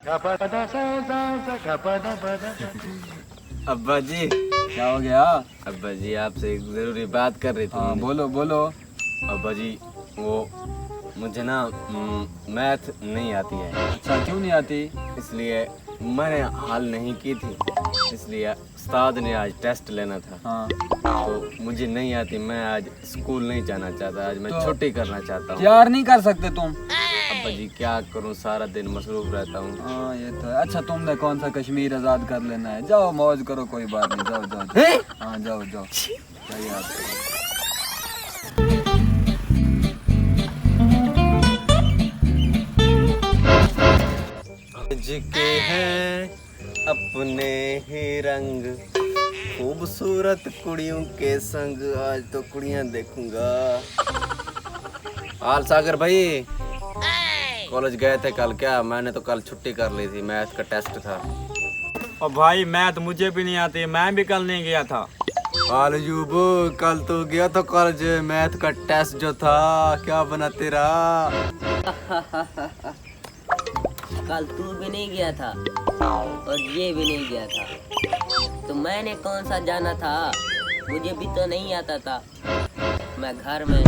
अब्बा जी, क्या हो गया? अब्बा जी आपसे एक जरूरी बात कर रही थी। हाँ बोलो बोलो। अब्बा जी वो मुझे ना मैथ नहीं आती है, अच्छा क्यों नहीं आती? इसलिए मैंने हल नहीं की थी, इसलिए उस्ताद ने आज टेस्ट लेना था। हाँ तो मुझे नहीं आती, मैं आज स्कूल नहीं जाना चाहता, आज मैं तो छुट्टी करना चाहता हूँ। यार नहीं कर सकते तुम? अब्बा जी क्या करूँ, सारा दिन मसरूफ रहता हूँ। हाँ ये तो है। अच्छा तुमने कौन सा कश्मीर आजाद कर लेना है, जाओ मौज करो, कोई बात नहीं, जाओ जाओ, जाओ। हाँ जाओ जाओ, क्या याद करो। आज के हैं अपने ही रंग, खूबसूरत कुड़ियों के संग, आज तो कुड़ियां देखूंगा। हाल सागर भाई, कॉलेज गए थे कल क्या? मैंने तो कल छुट्टी कर ली थी, मैथ का टेस्ट था। और भाई मैथ मुझे भी नहीं आती, मैं भी कल नहीं गया था। आलजूब कल तो गया था कॉलेज, मैथ का टेस्ट जो था, क्या बना तेरा? कल तू भी नहीं गया था और ये भी नहीं गया था, तो मैंने कौन सा जाना था? मुझे भी तो नहीं आता था, मैं घर में